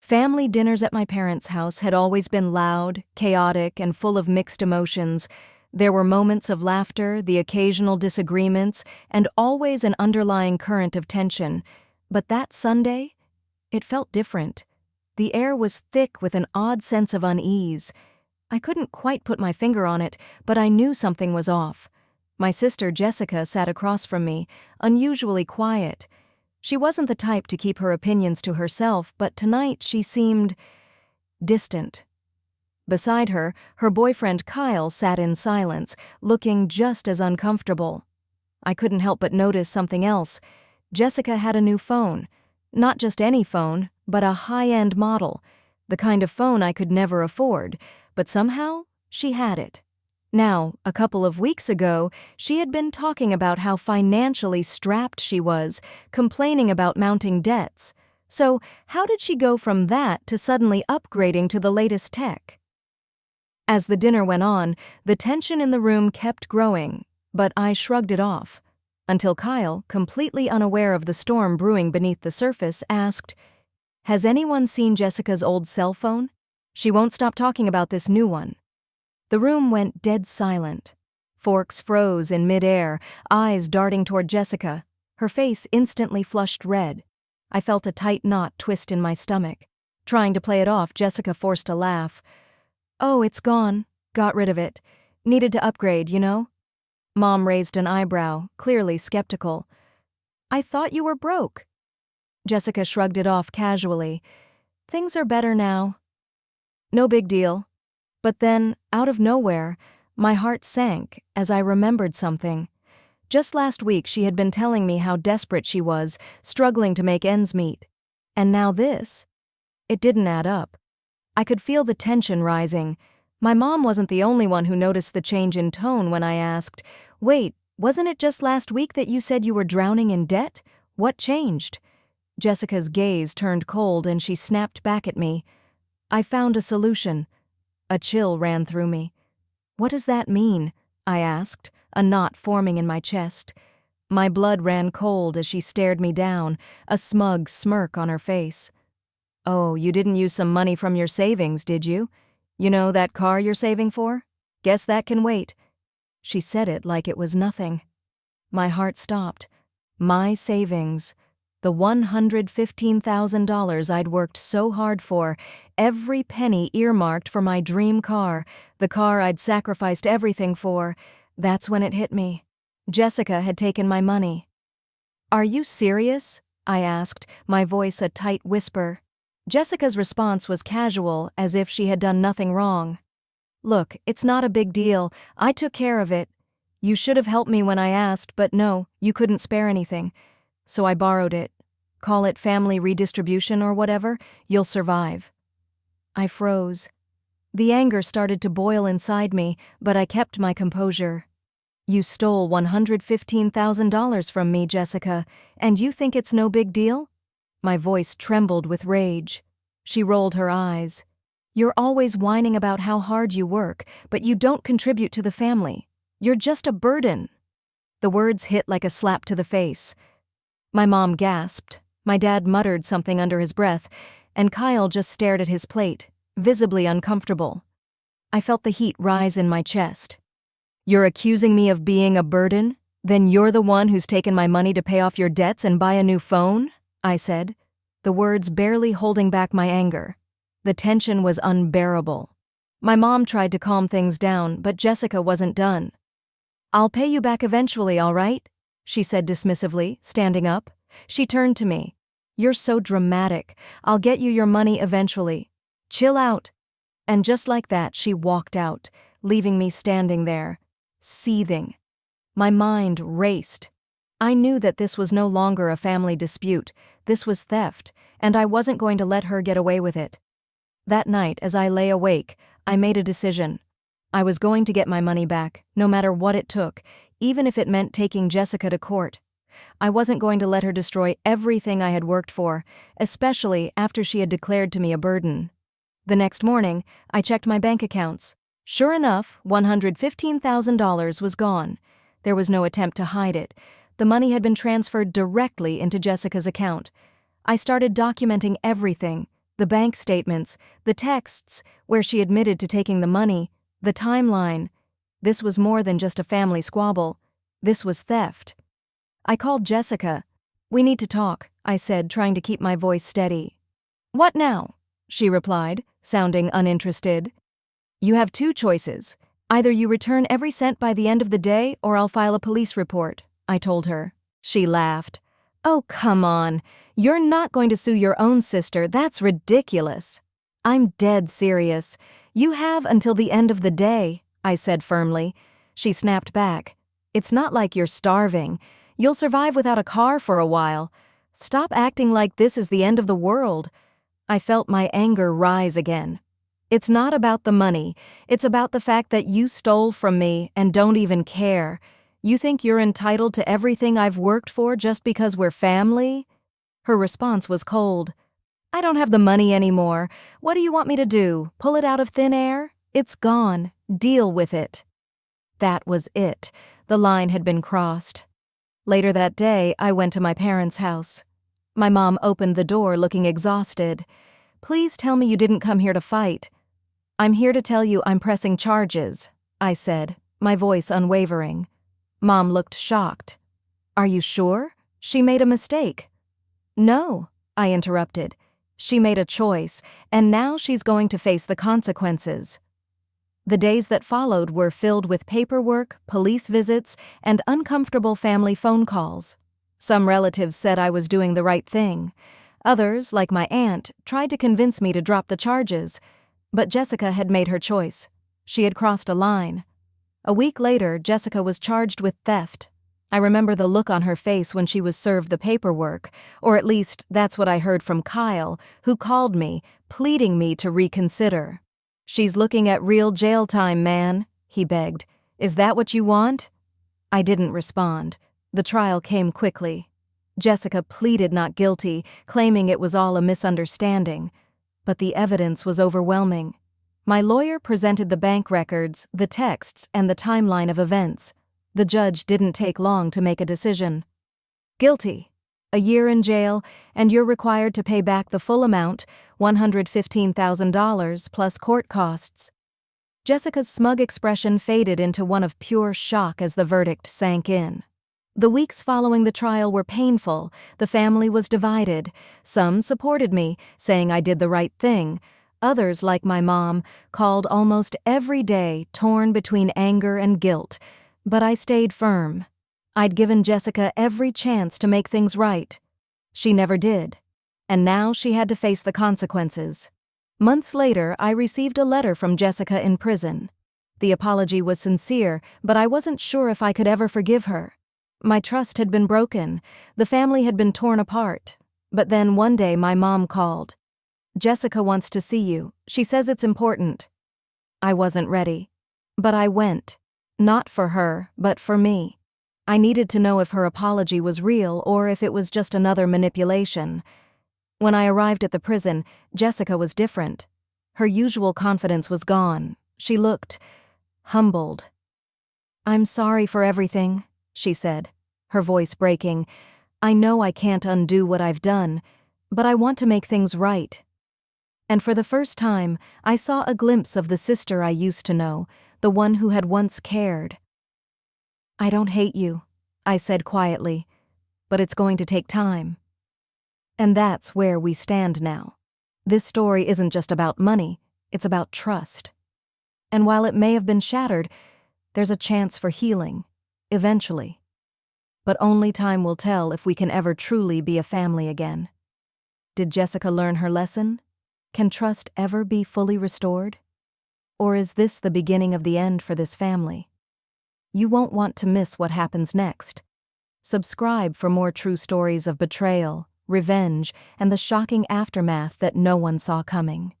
Family dinners at my parents' house had always been loud, chaotic, and full of mixed emotions. There were moments of laughter, the occasional disagreements, and always an underlying current of tension. But that Sunday, it felt different. The air was thick with an odd sense of unease. I couldn't quite put my finger on it, but I knew something was off. My sister Jessica sat across from me, unusually quiet. She wasn't the type to keep her opinions to herself, but tonight she seemed distant. Beside her, her boyfriend Kyle sat in silence, looking just as uncomfortable. I couldn't help but notice something else. Jessica had a new phone. Not just any phone, but a high-end model. The kind of phone I could never afford, but somehow she had it. Now, a couple of weeks ago, she had been talking about how financially strapped she was, complaining about mounting debts. So, how did she go from that to suddenly upgrading to the latest tech? As the dinner went on, the tension in the room kept growing, but I shrugged it off. Until Kyle, completely unaware of the storm brewing beneath the surface, asked, "Has anyone seen Jessica's old cell phone? She won't stop talking about this new one." The room went dead silent. Forks froze in midair, eyes darting toward Jessica. Her face instantly flushed red. I felt a tight knot twist in my stomach. Trying to play it off, Jessica forced a laugh. "Oh, it's gone. Got rid of it. Needed to upgrade, you know?" Mom raised an eyebrow, clearly skeptical. "I thought you were broke." Jessica shrugged it off casually. "Things are better now." "No big deal." But then, out of nowhere, my heart sank as I remembered something. Just last week she had been telling me how desperate she was, struggling to make ends meet. And now this? It didn't add up. I could feel the tension rising. My mom wasn't the only one who noticed the change in tone when I asked, "Wait, wasn't it just last week that you said you were drowning in debt? What changed?" Jessica's gaze turned cold and she snapped back at me. "I found a solution." A chill ran through me. "What does that mean?" I asked, a knot forming in my chest. My blood ran cold as she stared me down, a smug smirk on her face. "Oh, you didn't use some money from your savings, did you? You know, that car you're saving for? Guess that can wait." She said it like it was nothing. My heart stopped. My savings. The $115,000 I'd worked so hard for, every penny earmarked for my dream car, the car I'd sacrificed everything for. That's when it hit me. Jessica had taken my money. "Are you serious?" I asked, my voice a tight whisper. Jessica's response was casual, as if she had done nothing wrong. "Look, it's not a big deal. I took care of it. You should have helped me when I asked, but no, you couldn't spare anything. So I borrowed it. Call it family redistribution or whatever. You'll survive." I froze. The anger started to boil inside me, but I kept my composure. "You stole $115,000 from me, Jessica, and you think it's no big deal?" My voice trembled with rage. She rolled her eyes. "You're always whining about how hard you work, but you don't contribute to the family. You're just a burden." The words hit like a slap to the face. My mom gasped, my dad muttered something under his breath, and Kyle just stared at his plate, visibly uncomfortable. I felt the heat rise in my chest. "You're accusing me of being a burden? Then you're the one who's taken my money to pay off your debts and buy a new phone?" I said, the words barely holding back my anger. The tension was unbearable. My mom tried to calm things down, but Jessica wasn't done. "I'll pay you back eventually, all right?" she said dismissively, standing up. She turned to me. "You're so dramatic. I'll get you your money eventually. Chill out." And just like that, she walked out, leaving me standing there, seething. My mind raced. I knew that this was no longer a family dispute. This was theft, and I wasn't going to let her get away with it. That night, as I lay awake, I made a decision. I was going to get my money back, no matter what it took, even if it meant taking Jessica to court. I wasn't going to let her destroy everything I had worked for, especially after she had declared to me a burden. The next morning, I checked my bank accounts. Sure enough, $115,000 was gone. There was no attempt to hide it. The money had been transferred directly into Jessica's account. I started documenting everything, The bank statements, the texts where she admitted to taking the money, the timeline. This was more than just a family squabble. This was theft. I called Jessica. "We need to talk," I said, trying to keep my voice steady. "What now?" she replied, sounding uninterested. "You have two choices. Either you return every cent by the end of the day, or I'll file a police report," I told her. She laughed. "Oh, come on. You're not going to sue your own sister. That's ridiculous." "I'm dead serious. You have until the end of the day," I said firmly. She snapped back. "It's not like you're starving. You'll survive without a car for a while. Stop acting like this is the end of the world." I felt my anger rise again. "It's not about the money. It's about the fact that you stole from me and don't even care. You think you're entitled to everything I've worked for just because we're family?" Her response was cold. "I don't have the money anymore. What do you want me to do? Pull it out of thin air? It's gone. Deal with it." That was it. The line had been crossed. Later that day, I went to my parents' house. My mom opened the door looking exhausted. "Please tell me you didn't come here to fight." "I'm here to tell you I'm pressing charges," I said, my voice unwavering. Mom looked shocked. "Are you sure? She made a mistake." "No," I interrupted. "She made a choice, and now she's going to face the consequences." The days that followed were filled with paperwork, police visits, and uncomfortable family phone calls. Some relatives said I was doing the right thing. Others, like my aunt, tried to convince me to drop the charges. But Jessica had made her choice. She had crossed a line. A week later, Jessica was charged with theft. I remember the look on her face when she was served the paperwork, or at least that's what I heard from Kyle, who called me, pleading me to reconsider. "She's looking at real jail time, man," he begged. "Is that what you want?" I didn't respond. The trial came quickly. Jessica pleaded not guilty, claiming it was all a misunderstanding. But the evidence was overwhelming. My lawyer presented the bank records, the texts, and the timeline of events. The judge didn't take long to make a decision. "Guilty. A year in jail, and you're required to pay back the full amount, $115,000 plus court costs." Jessica's smug expression faded into one of pure shock as the verdict sank in. The weeks following the trial were painful. The family was divided. Some supported me, saying I did the right thing. Others, like my mom, called almost every day, torn between anger and guilt. But I stayed firm. I'd given Jessica every chance to make things right. She never did. And now she had to face the consequences. Months later, I received a letter from Jessica in prison. The apology was sincere, but I wasn't sure if I could ever forgive her. My trust had been broken. The family had been torn apart. But then one day my mom called. "Jessica wants to see you. She says it's important." I wasn't ready. But I went. Not for her, but for me. I needed to know if her apology was real or if it was just another manipulation. When I arrived at the prison, Jessica was different. Her usual confidence was gone. She looked humbled. "I'm sorry for everything," she said, her voice breaking. "I know I can't undo what I've done, but I want to make things right." And for the first time, I saw a glimpse of the sister I used to know, the one who had once cared. "I don't hate you," I said quietly, "but it's going to take time." And that's where we stand now. This story isn't just about money, it's about trust. And while it may have been shattered, there's a chance for healing, eventually. But only time will tell if we can ever truly be a family again. Did Jessica learn her lesson? Can trust ever be fully restored? Or is this the beginning of the end for this family? You won't want to miss what happens next. Subscribe for more true stories of betrayal, revenge, and the shocking aftermath that no one saw coming.